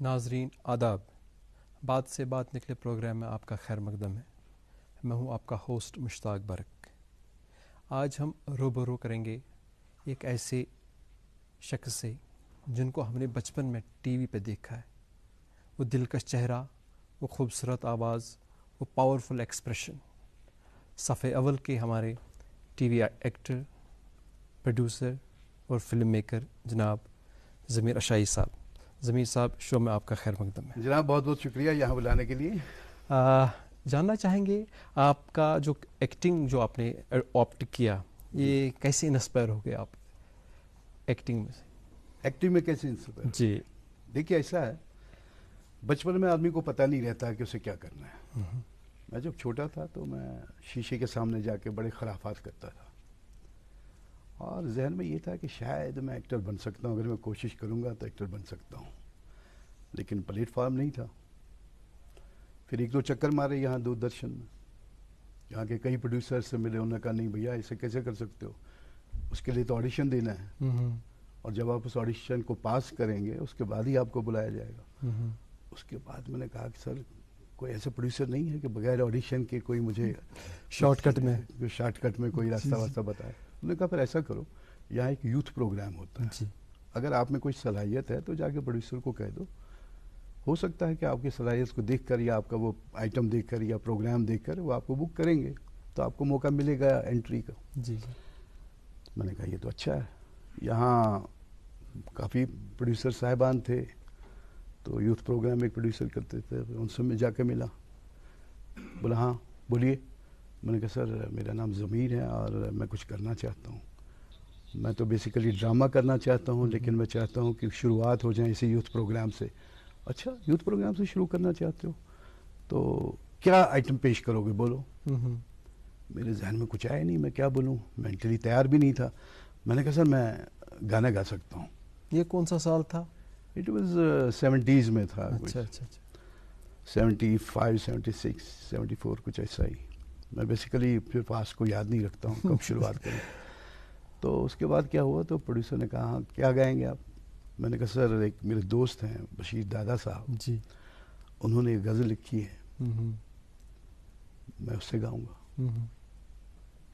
नाजरीन आदाब, बात से बात निकले प्रोग्राम में आपका खैर मकदम है। मैं हूं आपका होस्ट मुश्ताक बरक। आज हम रूबरू करेंगे एक ऐसे शख्स से जिनको हमने बचपन में टीवी पे देखा है। वो दिलकश चेहरा, वो खूबसूरत आवाज़, वो पावरफुल एक्सप्रेशन। सफ़े अव्वल के हमारे टीवी एक्टर, प्रोड्यूसर और फिल्म मेकर जनाब ज़मीर अशाई साहब। ज़मीर साहब, शो में आपका खैर मकदम है। जनाब बहुत बहुत शुक्रिया यहाँ बुलाने के लिए। जानना चाहेंगे आपका जो एक्टिंग जो आपने ऑप्ट किया, ये कैसे इंस्पायर हो गए आप एक्टिंग में? एक्टिंग में कैसे इंस्पायर? जी, देखिए ऐसा है, बचपन में आदमी को पता नहीं रहता कि उसे क्या करना है। मैं जब छोटा था तो मैं शीशे के सामने जाके बड़े खराफात करता था और जहन में ये था कि शायद मैं एक्टर बन सकता हूँ, अगर मैं कोशिश करूँगा तो एक्टर बन सकता हूँ, लेकिन प्लेटफॉर्म नहीं था। फिर एक दो चक्कर मारे यहाँ दूरदर्शन में, यहाँ के कई प्रोड्यूसर से मिले, उन्होंने कहा नहीं भैया इसे कैसे कर सकते हो, उसके लिए तो ऑडिशन देना है और जब आप उस ऑडिशन को पास करेंगे उसके बाद ही आपको बुलाया जाएगा। उसके बाद मैंने कहा कि सर कोई ऐसा प्रोड्यूसर नहीं है कि बगैर ऑडिशन के कोई मुझे शॉर्टकट में कोई रास्ता वास्ता बताए। उन्होंने कहा फिर ऐसा करो, यहाँ एक यूथ प्रोग्राम होता है, अगर आप में कोई सलाहियत है तो जाके प्रोड्यूसर को कह दो, हो सकता है कि आपकी सलाहियत को देखकर या आपका वो आइटम देखकर या प्रोग्राम देखकर वो आपको बुक करेंगे, तो आपको मौका मिलेगा एंट्री का। जी। मैंने कहा ये तो अच्छा है। यहाँ काफ़ी प्रोड्यूसर साहिबान थे, तो यूथ प्रोग्राम में प्रोड्यूसर करते थे, उनसे मैं जाके मिला, बोला हाँ बोलिए। मैंने कहा सर मेरा नाम ज़मीर है और मैं कुछ करना चाहता हूँ। मैं तो बेसिकली ड्रामा करना चाहता हूँ, लेकिन मैं चाहता हूँ कि शुरुआत हो जाए इसी यूथ प्रोग्राम से। अच्छा, यूथ प्रोग्राम से शुरू करना चाहते हो तो क्या आइटम पेश करोगे, बोलो। मेरे जहन में कुछ आया नहीं, मैं क्या बोलूँ, मेंटली तैयार भी नहीं था। मैंने कहा सर मैं गाना गा सकता हूँ। ये कौन सा साल था? इट वाज 70s में था। अच्छा अच्छा अच्छा। 75, 76, 74 कुछ ऐसा ही। मैं बेसिकली फिर पास को याद नहीं रखता हूँ कब शुरुआत करी। तो उसके बाद क्या हुआ, तो प्रोड्यूसर ने कहा हाँ क्या गाएंगे आप। मैंने कहा सर एक मेरे दोस्त हैं बशीर दादा साहब जी, उन्होंने एक गज़ल लिखी है, मैं उससे गाऊंगा।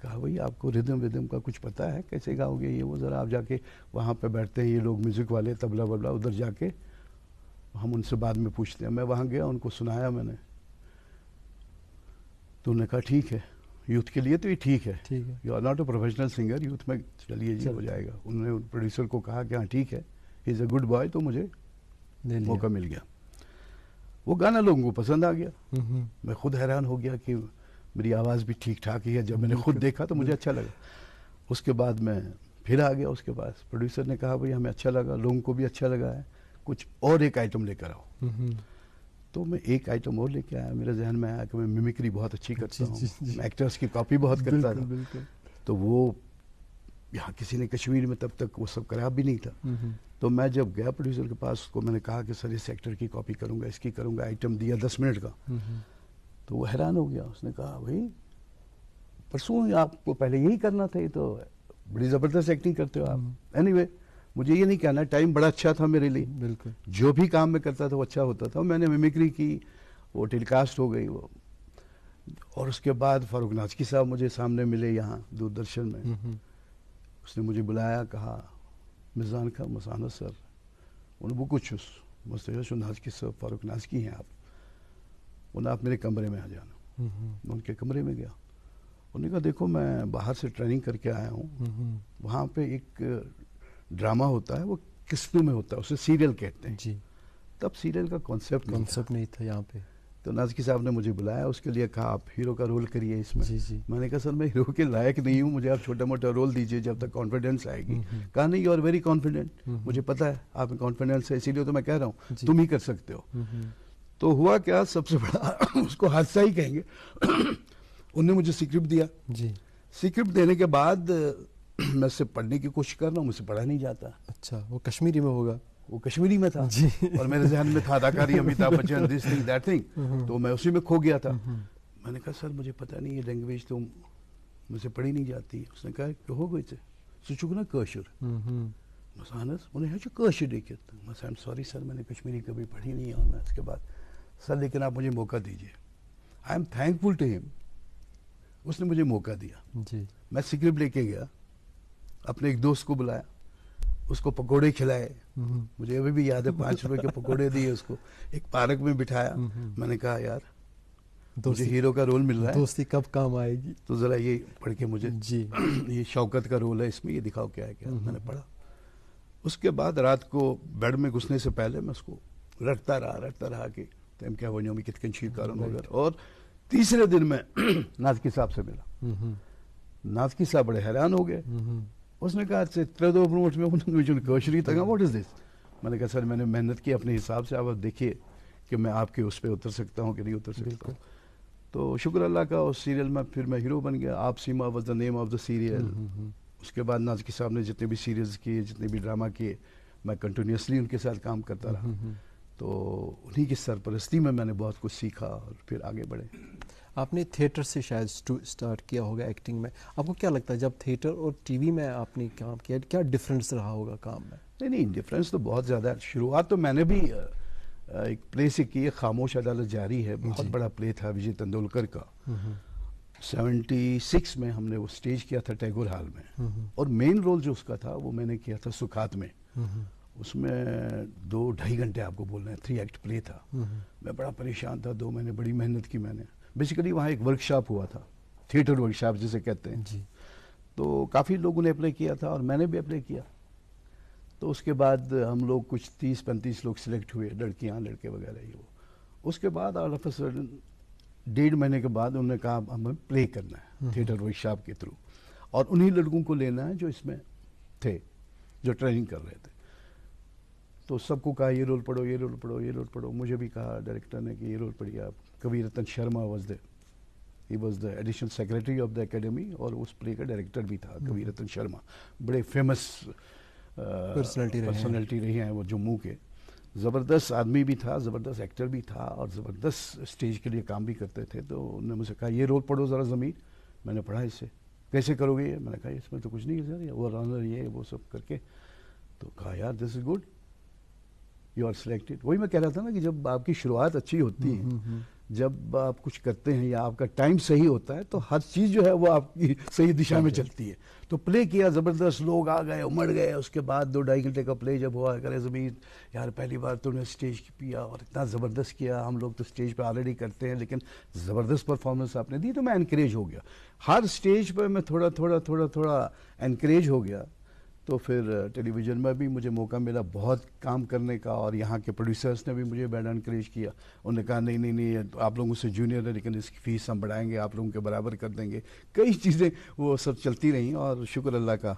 कहा भाई आपको रिदम विदम का कुछ पता है, कैसे गाओगे ये वो, ज़रा आप जाके वहाँ पे बैठते हैं ये लोग म्यूज़िक वाले तबला वबला, उधर जाके हम उनसे बाद में पूछते हैं। मैं वहाँ गया, उनको सुनाया मैंने, तो उन्होंने कहा ठीक है, यूथ के लिए तो ये ठीक है, you are not a professional singer, youth में चलिए जी हो जाएगा। उन्होंने प्रोड्यूसर को कहा कि हाँ ठीक है, he is a good boy, तो मुझे मौका मिल गया। वो गाना लोगों को पसंद आ गया। मैं खुद हैरान हो गया कि मेरी आवाज़ भी ठीक ठाक ही है। जब मैंने खुद देखा तो मुझे अच्छा लगा। उसके बाद मैं फिर आ गया उसके पास, प्रोड्यूसर ने कहा भाई हमें अच्छा लगा, लोगों को भी अच्छा लगा है, कुछ और एक आइटम लेकर आओ। तो मैं एक आइटम और लेके आया। मेरे जहन में आया कि मैं मिमिक्री बहुत अच्छी करता हूँ, मैं एक्टर्स की कॉपी बहुत करता था। तो वो यहाँ किसी ने कश्मीर में तब तक वो सब करा भी नहीं था। तो मैं जब गया प्रोड्यूसर के पास, उसको मैंने कहा कि सर इस एक्टर की कॉपी करूँगा, इसकी करूँगा, आइटम दिया 10 मिनट का। तो वो हैरान हो गया, उसने कहा भाई परसों आपको पहले यही करना था, ये तो बड़ी ज़बरदस्त एक्टिंग करते हो आप। एनीवे मुझे ये नहीं कहना, टाइम बड़ा अच्छा था मेरे लिए, बिल्कुल जो भी काम मैं करता था वो अच्छा होता था। मैंने मिमिक्री की, वो टेलीकास्ट हो गई वो। और उसके बाद फारूक नाजकी साहब मुझे सामने मिले यहाँ दूरदर्शन में। उसने मुझे बुलाया, कहा मिज़ान का मसाना सर उन्हें वो कुछ मुस्तैश नाजकी साहब फारूक नाजकी हैं आप, उन्हें आप मेरे कमरे में आ जाना। मैं उनके कमरे में गया। उन्होंने कहा देखो मैं बाहर से ट्रेनिंग करके आया हूँ, वहाँ पे एक ड्रामा होता है, वो किस्मों में होता है, उसे सीरियल कहते हैं जी। तब सीरियल का कॉन्सेप्ट नहीं था यहाँ पे। तो नाज़की साहब ने मुझे बुलाया, उसके लिए कहा आप हीरो का रोल करिए इसमें। जी। मैंने कहा सर मैं हीरो के लायक नहीं हूँ, मुझे आप छोटा मोटा रोल दीजिए जब तक कॉन्फिडेंस आएगी। कहा नहीं, यू आर वेरी कॉन्फिडेंट, मुझे पता है आप में कॉन्फिडेंस है, इसीलिए तो मैं कह रहा हूँ तुम ही कर सकते हो। तो हुआ क्या, सबसे बड़ा उसको हादसा ही कहेंगे, उन्होंने मुझे स्क्रिप्ट दिया जी। स्क्रिप्ट देने के बाद मैं उससे पढ़ने की कोशिश कर रहा हूँ, मुझसे पढ़ा नहीं जाता। अच्छा, वो कश्मीरी में होगा? वो कश्मीरी में था जी। और मेरे जहन में था अदाकारी Amitabh Bachchan, this thing that thing, तो मैं उसी में खो गया था। मैंने कहा सर मुझे पता नहीं, ये लैंग्वेज तो मुझसे पढ़ी नहीं जाती। उसने कहा कि हो गई से सुचुक ना कशुर, मसानस उन्हें है जो कश्मीर लिखित मस आई एम सॉरी सर, मैंने कश्मीरी कभी पढ़ी नहीं है। और मैं उसके बाद सर लेकिन आप मुझे मौका दीजिए। I am thankful to him, उसने मुझे मौका दिया जी। मैं स्क्रिप्ट लेके गया, अपने एक दोस्त को बुलाया, उसको पकोड़े खिलाए, मुझे अभी भी याद है 5 रुपए के पकोड़े दिए उसको, एक पार्क में बिठाया। मैंने कहा यार मुझे हीरो का रोल मिल रहा है, दोस्ती कब काम आएगी, तो जरा ये पढ़ के मुझे जी ये शौकत का रोल है इसमें, ये दिखाओ क्या है क्या। मैंने पढ़ा। उसके बाद रात को बेड में घुसने से पहले मैं उसको रटता रहा कि तुम क्या वनियों में कितकन शीर कारण वगैरह। और तीसरे दिन में नाजकी साहब से मिला। नाजकी साहब बड़े हैरान हो गए। उसने कहा त्रेदो प्रोमोट में कौशरी तक व्हाट इज दिस। मैंने कहा सर मैंने मेहनत की अपने हिसाब से, आप देखिए कि मैं आपके उस पर उतर सकता हूँ कि नहीं उतर सकता हूँ। तो शुक्र अल्लाह का उस सीरियल में फिर मैं हीरो बन गया। आप Seema was the name of the serial. उसके बाद नाजकी साहब ने जितने भी सीरियल्स किए, जितने भी ड्रामा किए, मैं कंटिन्यूसली उनके साथ काम करता रहा। तो उन्हीं की सरपरस्ती में मैंने बहुत कुछ सीखा और फिर आगे बढ़े। आपने थिएटर से शायद स्टार्ट किया होगा एक्टिंग में, आपको क्या लगता है जब थिएटर और टीवी में आपने काम किया क्या डिफरेंस रहा होगा काम में? नहीं डिफरेंस तो बहुत ज़्यादा है। शुरुआत तो मैंने भी एक प्ले से की है, खामोश अदालत जारी है, बहुत बड़ा प्ले था विजय तेंदुलकर का। 76 में हमने वो स्टेज किया था टैगोर हॉल में। और मेन रोल जो उसका था वो मैंने किया था सुखात में। उसमें 2-2.5 घंटे आपको बोलना है, 3 एक्ट प्ले था। मैं बड़ा परेशान था, 2 महीने बड़ी मेहनत की मैंने। बेसिकली वहाँ एक वर्कशॉप हुआ था, थिएटर वर्कशॉप जिसे कहते हैं जी। तो काफ़ी लोगों ने अप्लाई किया था और मैंने भी अप्लाई किया। तो उसके बाद हम लोग कुछ 30-35 लोग सिलेक्ट हुए, लड़कियां लड़के वगैरह ही वो। उसके बाद ऑल ऑफ अ सडन 1.5 महीने के बाद उन्होंने कहा हमें प्ले करना है थिएटर वर्कशॉप के थ्रू, और उन्हीं लड़कों को लेना है जो इसमें थे, जो ट्रेनिंग कर रहे थे। तो सबको कहा ये रोल पढ़ो, ये रोल पढ़ो, ये रोल पढ़ो। मुझे भी कहा डायरेक्टर ने कि ये रोल पढ़िए आप। कवि Ratan Sharma was the he was the additional secretary of the academy, और उस प्ले का डायरेक्टर भी था कवि रतन शर्मा। बड़े फेमस पर्सनैलिटी रही हैं वो जम्मू के। ज़बरदस्त आदमी भी था, ज़बरदस्त एक्टर भी था, और ज़बरदस्त स्टेज के लिए काम भी करते थे। तो उन्होंने मुझसे कहा ये रोल पढ़ो ज़रा ज़मीर। मैंने पढ़ा इससे, कैसे करोगे ये? मैंने कहा इसमें तो कुछ नहीं है सर, वो रनर ये वो सब करके। तो कहा यार this is good, you are selected. वही मैं कह रहा था ना कि जब आपकी शुरुआत अच्छी होती है, जब आप कुछ करते हैं या आपका टाइम सही होता है, तो हर चीज़ जो है वो आपकी सही दिशा में चलती है। तो प्ले किया, ज़बरदस्त लोग आ गए, उमड़ गए। उसके बाद 2-2.5 घंटे का प्ले जब हुआ, करे ज़मीर यार पहली बार तुमने स्टेज पिया और इतना ज़बरदस्त किया। हम लोग तो स्टेज पे ऑलरेडी करते हैं, लेकिन ज़बरदस्त परफॉर्मेंस आपने दी। तो मैं इनकरेज हो गया, हर स्टेज पर मैं थोड़ा इनकरेज हो गया। तो फिर टेलीविज़न में भी मुझे मौका मिला बहुत काम करने का, और यहाँ के प्रोड्यूसर्स ने भी मुझे बड़ा इनकरेज किया। उन्होंने कहा नहीं आप लोगों से जूनियर है, लेकिन इसकी फ़ीस हम बढ़ाएंगे, आप लोगों के बराबर कर देंगे। कई चीज़ें वो सब चलती रहीं, और शुक्र अल्लाह का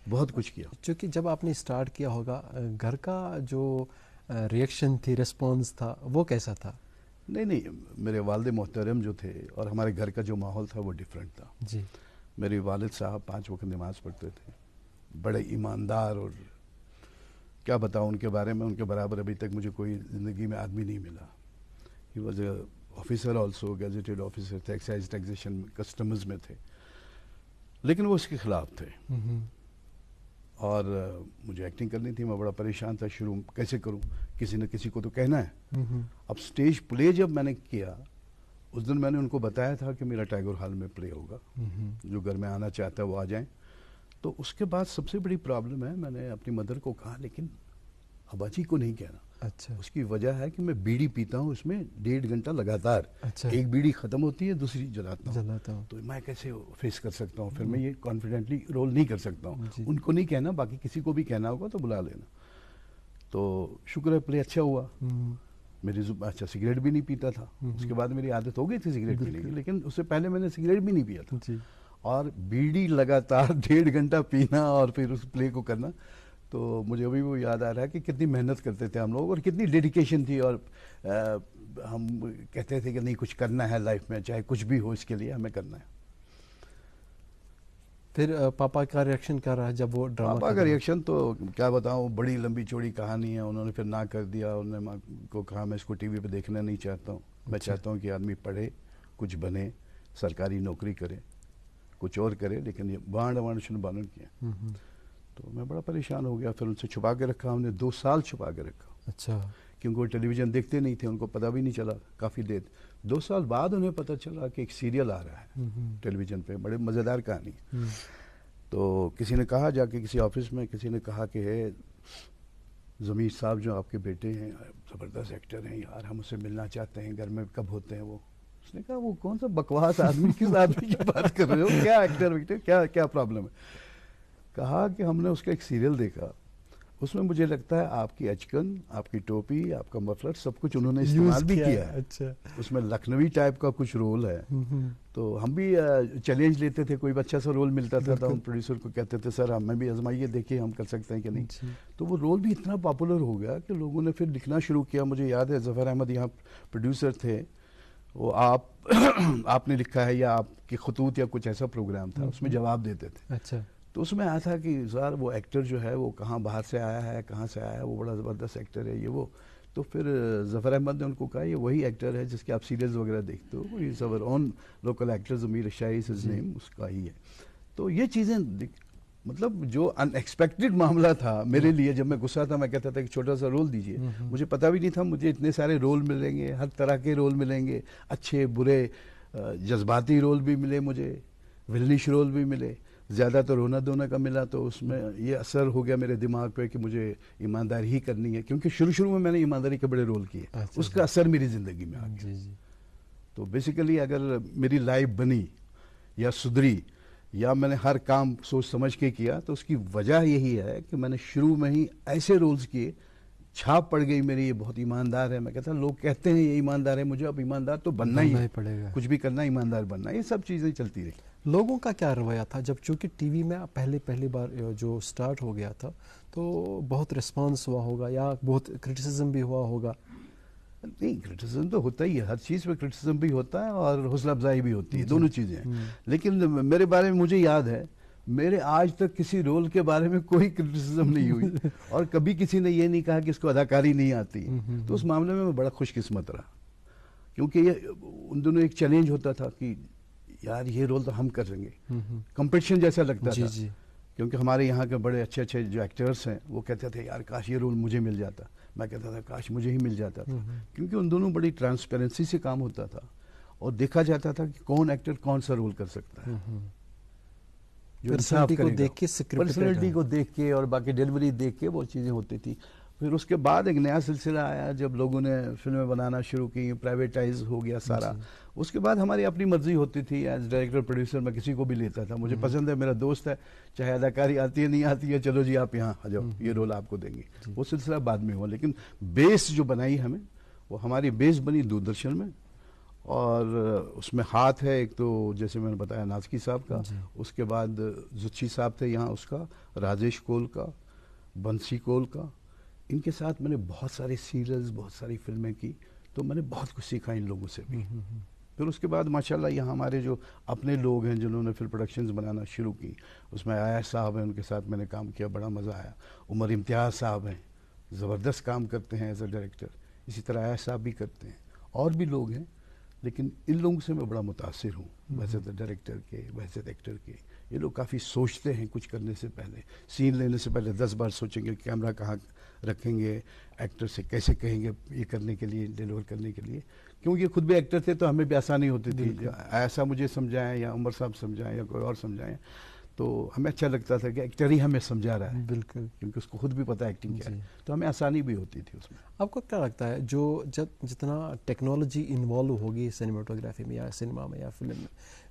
बहुत कुछ किया। क्योंकि जब आपने स्टार्ट किया होगा, घर का जो रिएक्शन थी, रिस्पॉन्स था, वो कैसा था? नहीं मेरे वालिद मोहतरम जो थे और हमारे घर का जो माहौल था वो डिफरेंट था जी। मेरे वालिद साहब 5 वक्त नमाज पढ़ते थे, बड़े ईमानदार, और क्या बताऊं उनके बारे में, उनके बराबर अभी तक मुझे कोई ज़िंदगी में आदमी नहीं मिला। He was a officer also, gazetted officer थे, एक्साइज टैक्सेशन कस्टम्स में थे, लेकिन वो उसके खिलाफ थे। और मुझे एक्टिंग करनी थी, मैं बड़ा परेशान था शुरू, कैसे करूं, किसी न किसी को तो कहना है। अब स्टेज प्ले जब मैंने किया, उस दिन मैंने उनको बताया था कि मेरा टैगोर हॉल में प्ले होगा, जो घर में आना चाहता है वो आ जाएं। तो उसके बाद सबसे बड़ी प्रॉब्लम है, मैंने अपनी मदर को कहा लेकिन अबाजी को नहीं कहना। अच्छा। उसकी वजह है कि मैं बीड़ी पीता हूँ उसमें 1.5 घंटा लगातार। अच्छा। एक बीड़ी खत्म होती है, दूसरी जलाता हूँ, तो मैं कैसे फेस कर सकता हूँ। फिर मैं ये कॉन्फिडेंटली रोल नहीं कर सकता हूँ। उनको नहीं कहना, बाकी किसी को भी कहना होगा तो बुला लेना। तो शुक्र है प्ले अच्छा हुआ। मेरी अच्छा सिगरेट भी नहीं पीता था, उसके बाद मेरी आदत हो गई थी सिगरेट पीने की, लेकिन उससे पहले मैंने सिगरेट भी नहीं पिया था। और बीड़ी लगातार 1.5 घंटा पीना और फिर उस प्ले को करना, तो मुझे अभी वो याद आ रहा है कि कितनी मेहनत करते थे हम लोग और कितनी डेडिकेशन थी। और हम कहते थे कि नहीं कुछ करना है लाइफ में, चाहे कुछ भी हो, इसके लिए हमें करना है। फिर पापा का रिएक्शन क्या रहा जब वो ड्रामा? पापा का रिएक्शन तो क्या बताऊं, बड़ी लंबी चौड़ी कहानी है। उन्होंने फिर ना कर दिया, उन्होंने माँ को कहा मैं इसको टीवी पे देखना नहीं चाहता हूँ। मैं चाहता हूँ कि आदमी पढ़े, कुछ बने, सरकारी नौकरी करे, कुछ और करे, लेकिन ये बाण शुन बानन किया। तो मैं बड़ा परेशान हो गया, फिर उनसे छुपा के रखा हमने, 2 साल छुपा के रखा। अच्छा। क्योंकि वो टेलीविज़न देखते नहीं थे, उनको पता भी नहीं चला काफ़ी देर। 2 साल बाद उन्हें पता चला कि एक सीरियल आ रहा है टेलीविज़न पे, बड़े मज़ेदार कहानी। तो किसी ने कहा जाके, किसी ऑफिस में किसी ने कहा कि है ज़मीर साहब जो आपके बेटे हैं ज़बरदस्त एक्टर हैं यार, हम उससे मिलना चाहते हैं, घर में कब होते हैं वो। उसने कहा वो कौन सा बकवास आदमी, किस आदमी की बात कर रहे हो, क्या एक्टर वेक्टर, क्या क्या प्रॉब्लम है। कहा कि हमने उसका एक सीरियल देखा, उसमें मुझे लगता है आपकी अचकन, आपकी टोपी, आपका मफलर सब कुछ उन्होंने इस्तेमाल भी किया है। अच्छा। उसमें लखनवी टाइप का कुछ रोल है। तो हम भी चैलेंज लेते थे, कोई अच्छा सा रोल मिलता था तो हम प्रोड्यूसर को कहते थे सर हमें भी आजमाइए, देखिए हम कर सकते हैं कि नहीं। तो वो रोल भी इतना पॉपुलर हो गया कि लोगों ने फिर लिखना शुरू किया। मुझे याद है ज़फ़र अहमद यहाँ प्रोड्यूसर थे, वो आप आपने लिखा है या आपके खतूत या कुछ ऐसा प्रोग्राम था, उसमें जवाब देते थे। अच्छा। तो उसमें आया था कि सर वो एक्टर जो है वो कहाँ बाहर से आया है, कहाँ से आया है, वो बड़ा ज़बरदस्त एक्टर है ये वो। तो फिर ज़फ़र अहमद ने उनको कहा ये वही एक्टर है जिसके आप सीरियल्स वगैरह देखते हो, ये our own local actor, Zamir shahi his name, उसका ही है। तो ये चीज़ें मतलब जो अनएक्सपेक्टेड मामला था मेरे लिए, जब मैं गुस्सा था मैं कहता था कि छोटा सा रोल दीजिए। मुझे पता भी नहीं था मुझे इतने सारे रोल मिलेंगे, हर तरह के रोल मिलेंगे, अच्छे बुरे, जज्बाती रोल भी मिले मुझे, विलनिश रोल भी मिले, ज़्यादा तो रोना धोना का मिला। तो उसमें ये असर हो गया मेरे दिमाग पे कि मुझे ईमानदारी ही करनी है, क्योंकि शुरू में मैंने ईमानदारी के बड़े रोल किए। अच्छा, उसका असर मेरी ज़िंदगी में आ गया। तो बेसिकली अगर मेरी लाइफ बनी या सुधरी या मैंने हर काम सोच समझ के किया, तो उसकी वजह यही है कि मैंने शुरू में ही ऐसे रोल्स किए, छाप पड़ गई मेरी, ये बहुत ईमानदार है। मैं कहता लोग कहते हैं ये ईमानदार है, मुझे अब ईमानदार तो बनना ही पड़ेगा, कुछ भी करना ईमानदार बनना। ये सब चीज़ें चलती रही। लोगों का क्या रवैया था जब, चूंकि टीवी में पहली बार जो स्टार्ट हो गया था, तो बहुत रिस्पांस हुआ होगा या बहुत क्रिटिसिज्म भी हुआ होगा? नहीं, क्रिटिसिज्म तो होता ही है, हर चीज़ पे क्रिटिसिज्म भी होता है और हौसला अफजाई भी होती है, दोनों चीज़ें हैं। लेकिन मेरे बारे में मुझे याद है, मेरे आज तक किसी रोल के बारे में कोई क्रिटिसिज्म नहीं हुई और कभी किसी ने ये नहीं कहा कि इसको अदाकारी नहीं आती। तो उस मामले में मैं बड़ा खुशकिस्मत रहा, क्योंकि ये उन दोनों एक चैलेंज होता था कि यार ये रोल तो हम करेंगे, कंपटीशन जैसा लगता था। क्योंकि हमारे यहाँ के बड़े अच्छे अच्छे जो एक्टर्स हैं वो कहते थे यार काश ये रोल मुझे मिल जाता, मैं कहता था काश मुझे ही मिल जाता था। क्योंकि उन दोनों बड़ी ट्रांसपेरेंसी से काम होता था और देखा जाता था कि कौन एक्टर कौन सा रोल कर सकता है, जो पर्सनालिटी को देख के, पर्सनालिटी को देख के और बाकी डिलीवरी देख के वो चीज़ें होती थी। फिर उसके बाद एक नया सिलसिला आया जब लोगों ने फिल्में बनाना शुरू की, प्राइवेटाइज हो गया सारा। उसके बाद हमारी अपनी मर्जी होती थी, एज डायरेक्टर प्रोड्यूसर मैं किसी को भी लेता था, मुझे पसंद है, मेरा दोस्त है, चाहे अदाकारी आती है नहीं आती है, चलो जी आप यहाँ आ जाओ, ये रोल आपको देंगे। वो सिलसिला बाद में हुआ, लेकिन बेस जो बनाई हमें, वो हमारी बेस बनी दूरदर्शन में। और उसमें हाथ है एक तो जैसे मैंने बताया नाज़की साहब का, उसके बाद जुच्छी साहब थे यहाँ, उसका राजेश कोल का, बंसी कोल का, इनके साथ मैंने बहुत सारे सीरियल्स, बहुत सारी फिल्में की। तो मैंने बहुत कुछ सीखा इन लोगों से भी। फिर उसके बाद माशाल्लाह यहाँ हमारे जो अपने लोग हैं जिन्होंने फिर प्रोडक्शंस बनाना शुरू की, उसमें आया साहब हैं, उनके साथ मैंने काम किया, बड़ा मज़ा आया। उमर इम्तियाज़ साहब हैं, ज़बरदस्त काम करते हैं एज अ डायरेक्टर। इसी तरह आया साहब भी करते हैं, और भी लोग हैं, लेकिन इन लोगों से मैं बड़ा मुतासिर हूँ, वैसे तो डायरेक्टर के, वैसे एक्टर के। ये लोग काफ़ी सोचते हैं कुछ करने से पहले, सीन लेने से पहले 10 बार सोचेंगे कैमरा कहाँ रखेंगे, एक्टर से कैसे कहेंगे ये करने के लिए, डिलीवर करने के लिए। क्योंकि खुद भी एक्टर थे तो हमें भी आसानी होती थी, ऐसा मुझे समझाएं या उमर साहब समझाएं या कोई और समझाएं, तो हमें अच्छा लगता था कि एक्टर ही हमें समझा रहा है। बिल्कुल, क्योंकि उसको खुद भी पता है एक्टिंग क्या है, तो हमें आसानी भी होती थी उसमें। आपको क्या लगता है जो जितना टेक्नोलॉजी इन्वॉल्व होगी सिनेमाटोग्राफी में या सिनेमा में या फिल्म में,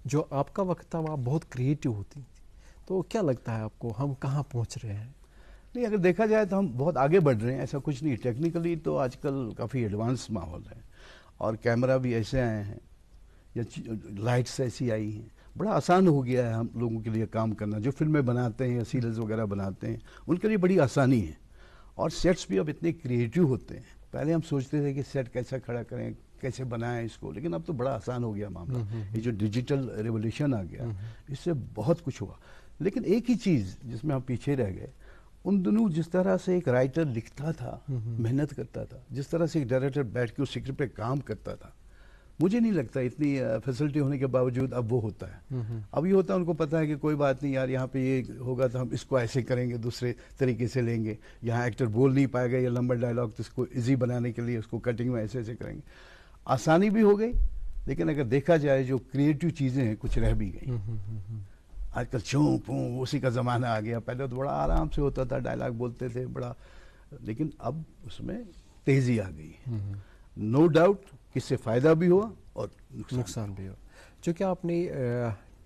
जो आपका वक्त था वह बहुत क्रिएटिव होती थी, तो क्या लगता है आपको हम कहाँ पहुँच रहे हैं? नहीं, अगर देखा जाए तो हम बहुत आगे बढ़ रहे हैं, ऐसा कुछ नहीं। टेक्निकली तो आजकल काफ़ी एडवांस माहौल है और कैमरा भी ऐसे आए हैं या लाइट्स ऐसी आई हैं, बड़ा आसान हो गया है हम लोगों के लिए काम करना। जो फिल्में बनाते हैं या सीरियल्स वगैरह बनाते हैं उनके लिए बड़ी आसानी है, और सेट्स भी अब इतने क्रिएटिव होते हैं। पहले हम सोचते थे कि सेट कैसा खड़ा करें, कैसे बनाएं इसको, लेकिन अब तो बड़ा आसान हो गया मामला। ये जो डिजिटल रेवोल्यूशन आ गया, इससे बहुत कुछ हुआ। लेकिन एक ही चीज़ जिसमें हम पीछे रह गए, उन दिनों जिस तरह से एक राइटर लिखता था, मेहनत करता था, जिस तरह से एक डायरेक्टर बैठ के उस स्क्रिप्ट पे काम करता था, मुझे नहीं लगता इतनी फैसिलिटी होने के बावजूद अब वो होता है। अब ये होता है, उनको पता है कि कोई बात नहीं यार, यहाँ पे ये होगा तो हम इसको ऐसे करेंगे, दूसरे तरीके से लेंगे, यहाँ एक्टर बोल नहीं पाएगा ये लंबा डायलॉग, तो इसको इजी बनाने के लिए उसको कटिंग में ऐसे ऐसे करेंगे। आसानी भी हो गई, लेकिन अगर देखा जाए जो क्रिएटिव चीज़ें हैं कुछ रह भी गई। आजकल चूं पूं उसी का ज़माना आ गया। पहले तो बड़ा आराम से होता था, डायलॉग बोलते थे बड़ा, लेकिन अब उसमें तेज़ी आ गई है। नो डाउट किससे फ़ायदा भी हुआ और नुकसान भी हुआ। चूँकि आपने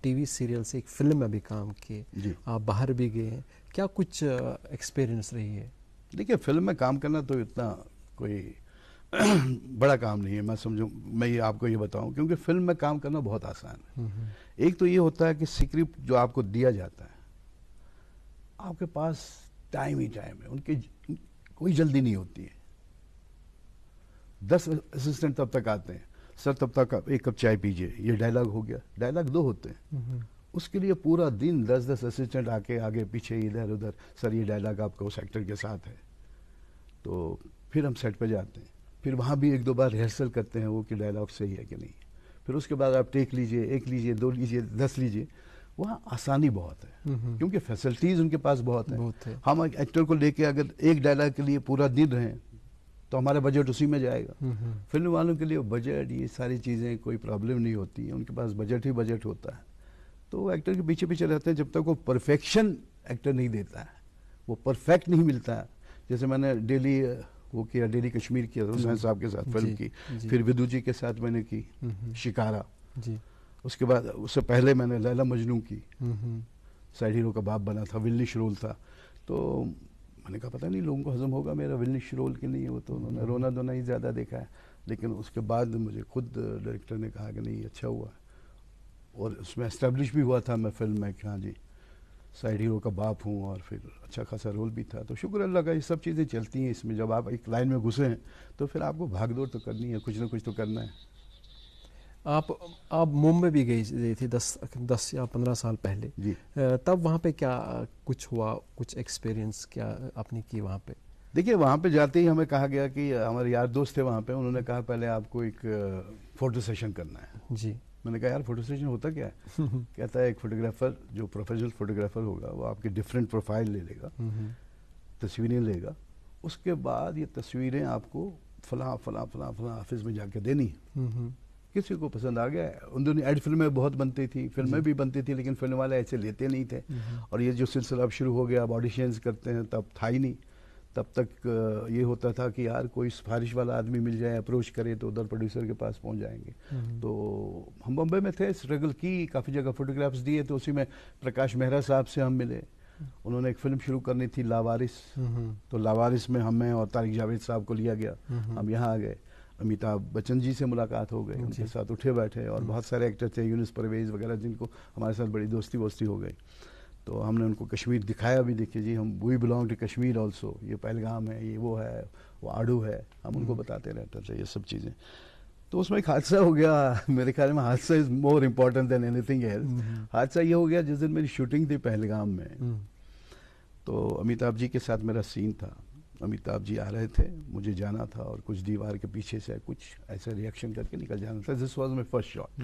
टीवी सीरियल से एक फिल्म में भी काम किए, आप बाहर भी गए हैं, क्या कुछ एक्सपीरियंस रही है? देखिए, फिल्म में काम करना तो इतना कोई बड़ा काम नहीं है, मैं समझूं, मैं ये आपको ये बताऊं, क्योंकि फिल्म में काम करना बहुत आसान है। एक तो ये होता है कि स्क्रिप्ट जो आपको दिया जाता है, आपके पास टाइम ही टाइम है, उनकी कोई जल्दी नहीं होती है। 10 असिस्टेंट तब तक आते हैं, सर तब तक एक कप चाय पीजिए, ये डायलॉग हो गया। डायलॉग 2 होते हैं, उसके लिए पूरा दिन 10-10 असिस्टेंट आके आगे पीछे इधर उधर, सर ये डायलॉग आपका उस एक्टर के साथ है। तो फिर हम सेट पे जाते हैं, फिर वहाँ भी 1-2 बार रिहर्सल करते हैं वो कि डायलॉग सही है कि नहीं। फिर उसके बाद आप टेक लीजिए, 1 लीजिए, 2 लीजिए, 10 लीजिए। वहाँ आसानी बहुत है, क्योंकि फैसिलिटीज़ उनके पास बहुत है। हम एक एक्टर को लेके अगर एक डायलॉग के लिए पूरा दिन रहें तो हमारा बजट उसी में जाएगा। फिल्म वालों के लिए बजट, ये सारी चीज़ें कोई प्रॉब्लम नहीं होती है, उनके पास बजट ही बजट होता है। तो वो एक्टर के पीछे पीछे रहते हैं जब तक वो परफेक्शन एक्टर नहीं देता है, वो परफेक्ट नहीं मिलता है। जैसे मैंने डेली वो किया, डेली कश्मीर किया हुसैन साहब के साथ फिल्म की, फिर विदु जी के साथ मैंने की शिकारा, उसके बाद उससे पहले मैंने लैला मजनू की, साइड हीरो का बाप बना था, विलनिश रोल था। तो मैंने कहा पता नहीं लोगों को हजम होगा मेरा विलनिश रोल कि नहीं, वो तो उन्होंने रोना धोना ही ज़्यादा देखा है। लेकिन उसके बाद मुझे खुद डायरेक्टर ने कहा कि नहीं अच्छा हुआ, और उसमें एस्टेब्लिश भी हुआ था मैं फिल्म में कि हाँ जी साइड हीरो का बाप हूँ, और फिर अच्छा खासा रोल भी था। तो शुक्र अल्लाह का, ये सब चीज़ें चलती हैं इसमें। जब आप एक लाइन में घुसे हैं तो फिर आपको भागदौड़ तो करनी है, कुछ ना कुछ तो करना है। आप मुंबई भी गई थी 10 या 15 साल पहले जी। तब वहाँ पे क्या कुछ हुआ, कुछ एक्सपीरियंस क्या आपने की वहाँ पे? देखिए, वहाँ पे जाते ही हमें कहा गया कि हमारे यार दोस्त थे वहाँ पे, उन्होंने कहा पहले आपको एक फ़ोटो सेशन करना है। जी। मैंने कहा यार फोटो सेशन होता क्या है? कहता है एक फोटोग्राफर जो प्रोफेशनल फोटोग्राफर होगा वो आपकी डिफरेंट प्रोफाइल ले लेगा, तस्वीरें लेगा, उसके बाद ये तस्वीरें आपको फला फला फला फला ऑफिस में जाके देनी। किसी को पसंद आ गया। उन दिनों एड फिल्में बहुत बनती थी, फिल्में भी बनती थी, लेकिन फिल्म वाले ऐसे लेते नहीं थे। और ये जो सिलसिला अब शुरू हो गया, अब ऑडिशंस करते हैं, तब था ही नहीं। तब तक ये होता था कि यार कोई सिफारिश वाला आदमी मिल जाए, अप्रोच करे तो उधर प्रोड्यूसर के पास पहुंच जाएंगे। तो हम बम्बई में थे, स्ट्रगल की, काफ़ी जगह फोटोग्राफ्स दिए, तो उसी में प्रकाश मेहरा साहब से हम मिले। उन्होंने एक फिल्म शुरू करनी थी लावारिस, तो लावारिस में हमें और तारिक जावेद साहब को लिया गया, हम यहाँ आ गए। अमिताभ बच्चन जी से मुलाकात हो गई, उनके साथ उठे बैठे, और बहुत सारे एक्टर थे, यूनुस परवेज़ वगैरह, जिनको हमारे साथ बड़ी दोस्ती वोस्ती हो गई। तो हमने उनको कश्मीर दिखाया भी, देखिए जी हम we belong to Kashmir also, ये पहलगाम है, ये वो है, वो आड़ू है, हम उनको बताते रहते थे ये सब चीज़ें। तो उसमें एक हादसा हो गया, मेरे ख्याल में हादसा is more important than anything else. हादसा ये हो गया जिस दिन मेरी शूटिंग थी पहलगाम में, तो अमिताभ जी के साथ मेरा सीन था। अमिताभ जी आ रहे थे, मुझे जाना था, और कुछ दीवार के पीछे से कुछ ऐसा रिएक्शन करके निकल जाना था। This was my first shot.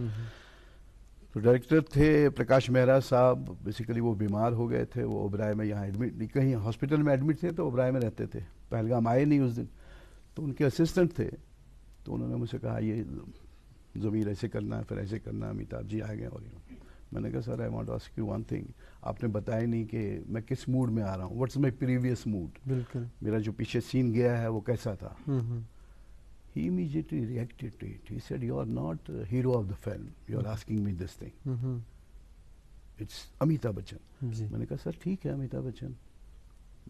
तो डायरेक्टर थे प्रकाश मेहरा साहब, बेसिकली वो बीमार हो गए थे, वो ओबराय में यहाँ एडमिट, कहीं हॉस्पिटल में एडमिट थे, तो ओबराय में रहते थे, पहलगाम आए नहीं उस दिन। तो उनके असिस्टेंट थे, तो उन्होंने मुझसे कहा ये ज़मीर ऐसे करना है, फिर ऐसे करना है। अमिताभ जी आ गए, और मैंने कहा sir I want to ask you one thing, आपने बताया नहीं कि मैं किस मूड में आ रहा हूँ, व्हाट्स माई प्रीवियस मूड, बिल्कुल मेरा जो पीछे सीन गया है वो कैसा था। He immediately reacted to it. He said, "You are not a hero of the film. You are asking me this thing. It's Amitabh Bachchan." मैंने कहा सर ठीक है अमिताभ बच्चन,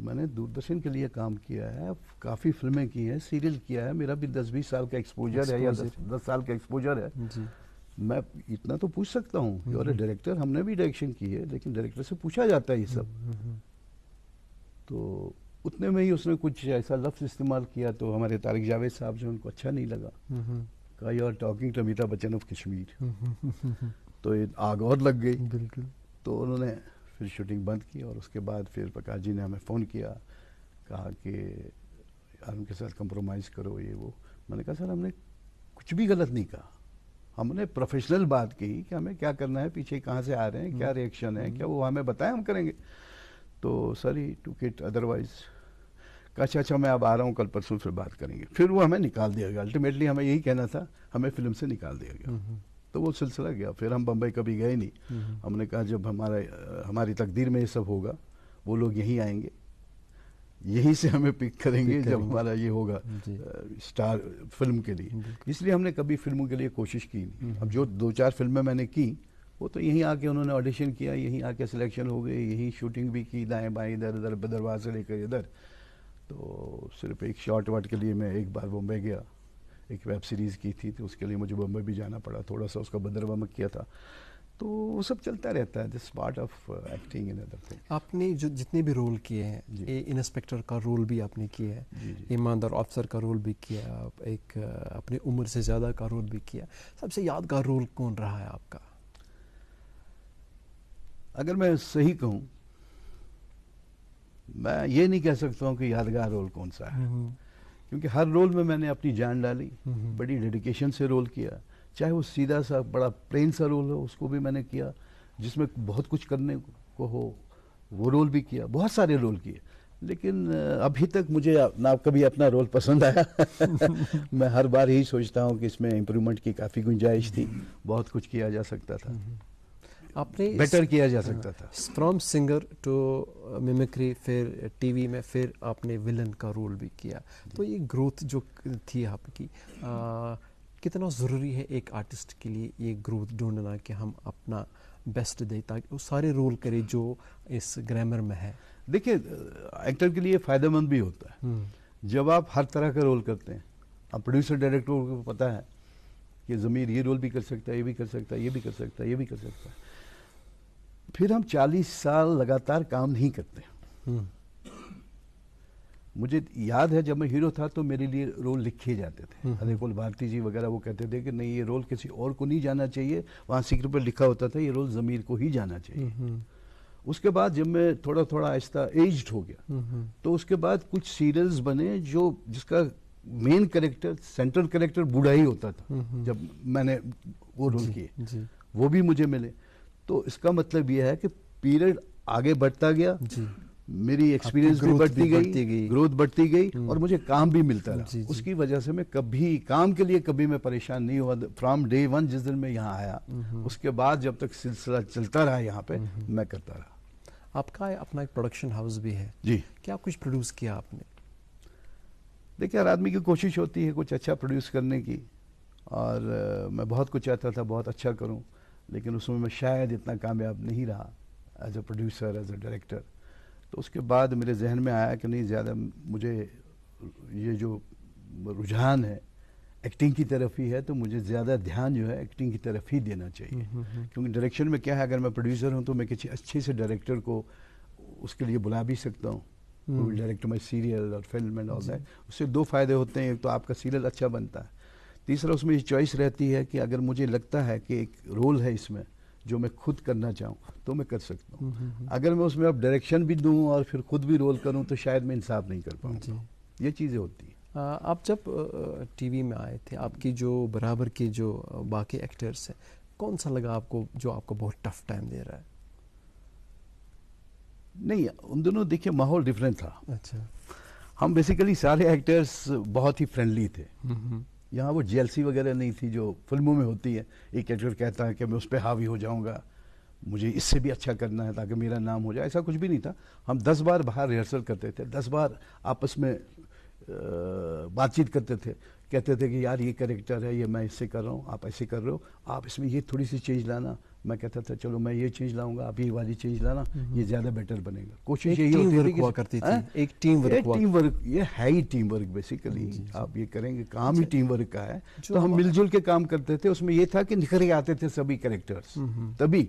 मैंने दूरदर्शन के लिए काम किया है, काफ़ी फिल्में की हैं, सीरियल किया है, मेरा भी 10-20 साल का एक्सपोजर है, या 10 साल का एक्सपोजर है जी। मैं इतना तो पूछ सकता हूँ। और डायरेक्टर, हमने भी डायरेक्शन की है, लेकिन डायरेक्टर से पूछा जाता है ये सब। तो उतने में ही उसने कुछ ऐसा लफ्ज़ इस्तेमाल किया, तो हमारे तारिक जावेद साहब जो, उनको अच्छा नहीं लगा। कहा you are talking to Amitabh Bachchan of Kashmir. तो ये आग और लग गई। बिल्कुल। तो उन्होंने फिर शूटिंग बंद की, और उसके बाद फिर प्रकाश जी ने हमें फ़ोन किया, कहा कि यार उनके साथ कंप्रोमाइज़ करो, ये वो। मैंने कहा सर हमने कुछ भी गलत नहीं कहा, हमने प्रोफेशनल बात की कि हमें क्या करना है, पीछे कहाँ से आ रहे हैं, क्या रिएक्शन है, क्या वो हमें बताएं, हम करेंगे। तो sir he took it otherwise, अच्छा मैं अब आ रहा हूँ, कल परसों फिर बात करेंगे। फिर वो हमें निकाल दिया गया। अल्टीमेटली हमें यही कहना था, हमें फिल्म से निकाल दिया गया। तो वो सिलसिला गया। फिर हम बम्बई कभी गए नहीं। हमने कहा जब हमारी तकदीर में ये सब होगा, वो लोग यहीं आएंगे, यहीं से हमें पिक करेंगे जब हमारा ये होगा स्टार फिल्म के लिए। इसलिए हमने कभी फिल्मों के लिए कोशिश की नहीं। अब जो 2-4 फिल्में मैंने की, वो तो यहीं आके उन्होंने ऑडिशन किया, यहीं आके सिलेक्शन हो गई, यहीं शूटिंग भी की, दाएं बाएं इधर उधर बदरवाह से लेकर इधर। तो सिर्फ एक शॉर्ट वाट के लिए मैं एक बार बम्बई गया, एक वेब सीरीज़ की थी, तो उसके लिए मुझे बम्बई भी जाना पड़ा, थोड़ा सा उसका बदरवा में किया था। तो वो सब चलता रहता है, this part of acting in other thing. आपने जो जितने भी रोल किए हैं, ये इंस्पेक्टर का रोल भी आपने किया है, ईमानदार ऑफिसर का रोल भी किया, एक अपनी उम्र से ज़्यादा का रोल भी किया, सबसे यादगार रोल कौन रहा है आपका? अगर मैं सही कहूँ, मैं ये नहीं कह सकता हूँ कि यादगार रोल कौन सा है, क्योंकि हर रोल में मैंने अपनी जान डाली, बड़ी डेडिकेशन से रोल किया। चाहे वो सीधा सा बड़ा प्लेन सा रोल हो, उसको भी मैंने किया, जिसमें बहुत कुछ करने को हो, वो रोल भी किया, बहुत सारे रोल किए। लेकिन अभी तक मुझे ना कभी अपना रोल पसंद आया। मैं हर बार यही सोचता हूँ कि इसमें इम्प्रूवमेंट की काफ़ी गुंजाइश थी, बहुत कुछ किया जा सकता था, आपने बेटर किया जा सकता था। फ्रॉम सिंगर टू मिमिक्री, फिर टीवी में, फिर आपने विलन का रोल भी किया। तो ये ग्रोथ जो थी आपकी, कितना ज़रूरी है एक आर्टिस्ट के लिए ये ग्रोथ ढूंढना कि हम अपना बेस्ट दे, ताकि वो सारे रोल करे जो इस ग्रामर में है? देखिए, एक्टर के लिए फ़ायदेमंद भी होता है जब आप हर तरह का रोल करते हैं। अब प्रोड्यूसर डायरेक्टर को पता है कि ज़मीर ये रोल भी कर सकता है, ये भी कर सकता है, ये भी कर सकता है, ये भी कर सकता है। फिर हम 40 साल लगातार काम नहीं करते। मुझे याद है जब मैं हीरो था तो मेरे लिए रोल लिखे जाते थे। हरिकुल भारती जी वगैरह वो कहते थे कि नहीं, ये रोल किसी और को नहीं जाना चाहिए, वहाँ स्क्रिप्ट पर लिखा होता था ये रोल ज़मीर को ही जाना चाहिए। उसके बाद जब मैं थोड़ा थोड़ा आहिस्ता एज्ड हो गया, तो उसके बाद कुछ सीरियल्स बने जो जिसका मेन कैरेक्टर, सेंट्रल कैरेक्टर बूढ़ा ही होता था। जब मैंने वो रोल किए, वो भी मुझे मिले। तो इसका मतलब यह है कि पीरियड आगे बढ़ता गया, मेरी एक्सपीरियंस भी बढ़ती गई, ग्रोथ बढ़ती गई, और मुझे काम भी मिलता रहा। उसकी वजह से मैं कभी काम के लिए कभी मैं परेशान नहीं हुआ। फ्रॉम डे 1 जिस दिन मैं यहाँ आया, उसके बाद जब तक सिलसिला चलता रहा यहाँ पे, मैं करता रहा। आपका अपना एक प्रोडक्शन हाउस भी है जी, क्या कुछ प्रोड्यूस किया आपने? देखिए, हर आदमी की कोशिश होती है कुछ अच्छा प्रोड्यूस करने की, और मैं बहुत कुछ चाहता था बहुत अच्छा करूं, लेकिन उसमें मैं शायद इतना कामयाब नहीं रहा as a producer, as a director. तो उसके बाद मेरे जहन में आया कि नहीं, ज़्यादा मुझे ये जो रुझान है एक्टिंग की तरफ ही है, तो मुझे ज़्यादा ध्यान जो है एक्टिंग की तरफ ही देना चाहिए। क्योंकि डायरेक्शन में क्या है, अगर मैं प्रोड्यूसर हूँ तो मैं किसी अच्छे से डायरेक्टर को उसके लिए बुला भी सकता हूँ, वो विल डायरेक्ट माई सीरियल और फिल्म एंड ऑल दैट। उससे 2 फायदे होते हैं, एक तो आपका सीरियल अच्छा बनता है, तीसरा उसमें ये चॉइस रहती है कि अगर मुझे लगता है कि एक रोल है इसमें जो मैं खुद करना चाहूँ तो मैं कर सकता हूँ। अगर मैं उसमें अब डायरेक्शन भी दूँ और फिर खुद भी रोल करूँ तो शायद मैं इंसाफ नहीं कर पाऊँगा। ये चीज़ें होती हैं। आप जब टीवी में आए थे, आपकी जो बराबर के जो बाकी एक्टर्स हैं, कौन सा लगा आपको जो आपको बहुत टफ टाइम दे रहा है? नहीं, उन दोनों देखिए माहौल डिफरेंट था। अच्छा। हम बेसिकली सारे एक्टर्स बहुत ही फ्रेंडली थे। यहाँ वो जेलसी वगैरह नहीं थी जो फिल्मों में होती है। एक एक्टर कहता है कि मैं उस पर हावी हो जाऊँगा, मुझे इससे भी अच्छा करना है ताकि मेरा नाम हो जाए। ऐसा कुछ भी नहीं था। हम 10 बार बाहर रिहर्सल करते थे, 10 बार आपस में बातचीत करते थे, कहते थे कि यार ये कैरेक्टर है, ये मैं इससे कर रहा हूँ, आप ऐसे कर रहे हो, आप इसमें ये थोड़ी सी चेंज लाना। मैं कहता था चलो मैं ये चेंज लाऊंगा, आप ये वाली चेंज लाना, ये ज़्यादा बेटर बनेगा। कोशिश यही होती थी कि एक टीम वर्क, ये है ही टीम वर्क बेसिकली। आप ये करेंगे, काम ही टीम वर्क का है। तो हम मिलजुल के काम करते थे। उसमें ये था कि निखर के आते थे सभी कैरेक्टर्स, तभी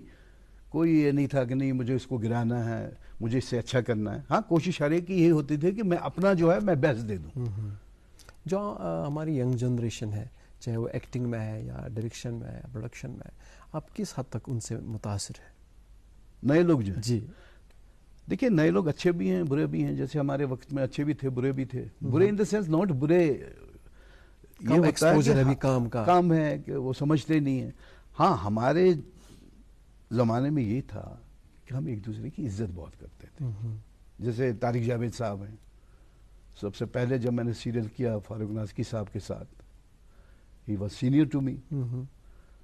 कोई ये नहीं था कि नहीं मुझे इसको गिराना है, मुझे इससे अच्छा करना है। हाँ, कोशिश हर एक की यही होती थी कि मैं अपना जो है मैं बेस्ट दे दूँ। जो हमारी यंग जनरेशन है, चाहे वो एक्टिंग में है या डायरेक्शन में है या प्रोडक्शन में है, आप किस हद तक उनसे मुतासिर है? नए लोग जो हैं जी, देखिए, नए लोग अच्छे भी हैं बुरे भी हैं। जैसे हमारे वक्त में अच्छे भी थे बुरे भी थे। बुरे इन द सेंस नॉट बुरे ये होता है एक्सपोजर कि है अभी काम का। काम है कि वो समझते नहीं है। हाँ, हमारे ज़माने में ये था कि हम एक दूसरे की इज्जत बहुत करते थे। जैसे तारिक जावेद साहब हैं, सबसे पहले जब मैंने सीरियल किया फारूक नाज़की साहब के साथ, he was senior to me,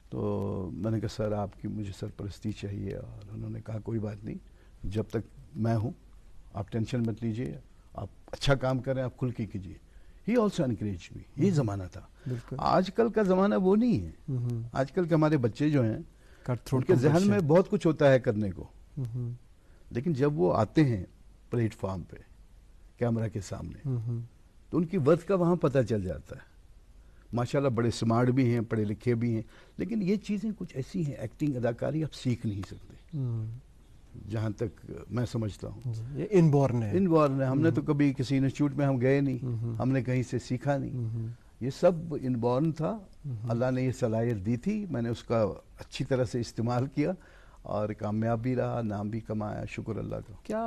तो मैंने कहा सर आपकी मुझे सरपरस्ती चाहिए, और उन्होंने कहा कोई बात नहीं, जब तक मैं हूँ आप टेंशन मत लीजिए, आप अच्छा काम करें, आप खुल के कीजिए। He also encourage me. ये ज़माना था। आजकल का ज़माना वो नहीं है। आजकल के हमारे बच्चे जो हैं उनके जहन में बहुत कुछ होता है करने को, लेकिन जब वो आते हैं प्लेटफॉर्म पे कैमरा के सामने तो उनकी वर्थ का वहाँ पता चल जाता है। माशाल्लाह बड़े स्मार्ट भी हैं, पढ़े लिखे भी हैं, लेकिन ये चीज़ें कुछ ऐसी हैं, एक्टिंग अदाकारी आप सीख नहीं सकते, जहाँ तक मैं समझता हूँ। ये इनबॉर्न है। इनबॉर्न है। हमने तो कभी किसी इंस्टीट्यूट में हम गए नहीं, हमने कहीं से सीखा नहीं, ये सब इनबॉर्न था। अल्लाह ने ये सलाहियत दी थी, मैंने उसका अच्छी तरह से इस्तेमाल किया और कामयाब भी रहा, नाम भी कमाया, शुक्र अल्लाह का। क्या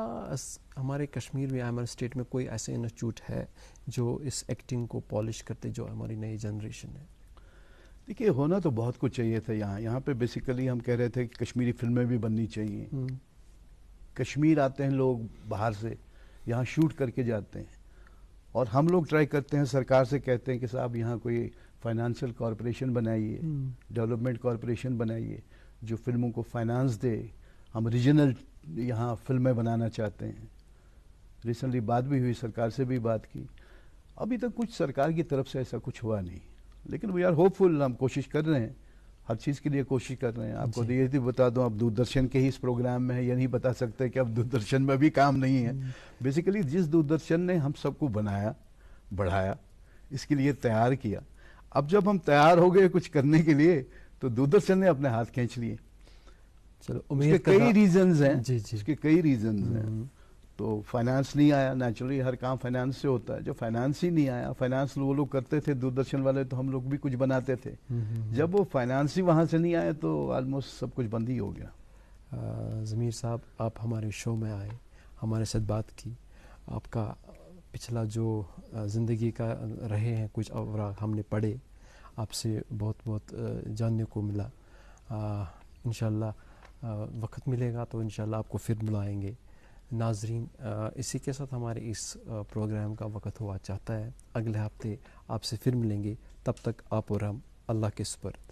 हमारे कश्मीर में, हमारे स्टेट में कोई ऐसे इंस्टीट्यूट है जो इस एक्टिंग को पॉलिश करते, जो हमारी नई जनरेशन है? देखिए, होना तो बहुत कुछ चाहिए था यहाँ पे बेसिकली हम कह रहे थे कि कश्मीरी फिल्में भी बननी चाहिए। कश्मीर आते हैं लोग बाहर से, यहाँ शूट करके जाते हैं, और हम लोग ट्राई करते हैं, सरकार से कहते हैं कि साहब यहाँ कोई फाइनेंशियल कॉरपोरेशन बनाइए, डेवलपमेंट कॉरपोरेशन बनाइए जो फिल्मों को फाइनेंस दे। हम रीजनल यहाँ फिल्में बनाना चाहते हैं। रिसेंटली बात भी हुई, सरकार से भी बात की, अभी तक कुछ सरकार की तरफ से ऐसा कुछ हुआ नहीं, लेकिन वी आर होपफुल। हम कोशिश कर रहे हैं, हर चीज़ के लिए कोशिश कर रहे हैं। आपको तो ये भी बता दूं, आप दूरदर्शन के ही इस प्रोग्राम में है, ये नहीं बता सकते कि अब दूरदर्शन में भी काम नहीं है। बेसिकली जिस दूरदर्शन ने हम सबको बनाया, बढ़ाया, इसके लिए तैयार किया, अब जब हम तैयार हो गए कुछ करने के लिए तो दूरदर्शन ने अपने हाथ खींच लिए। चलो, उसके कई रीजंस हैं। जी जी, उसके कई रीजंस हैं। तो फाइनेंस नहीं आया, नेचुरली हर काम फाइनेंस से होता है। जब फाइनेंस ही नहीं आया, फाइनेंस वो लोग करते थे दूरदर्शन वाले, तो हम लोग भी कुछ बनाते थे। जब वो फाइनेंस ही वहाँ से नहीं आया तो ऑलमोस्ट सब कुछ बंद ही हो गया। ज़मीर साहब, आप हमारे शो में आए, हमारे साथ बात की, आपका पिछला जो ज़िंदगी का रहे हैं कुछ अवराक़ हमने पढ़े, आपसे बहुत बहुत जानने को मिला। इंशाल्लाह वक्त मिलेगा तो इंशाल्लाह आपको फिर बुलाएंगे। नाजरीन, इसी के साथ हमारे इस प्रोग्राम का वक्त हुआ चाहता है। अगले हफ्ते आपसे फिर मिलेंगे, तब तक आप और हम अल्लाह के सुपुर्द।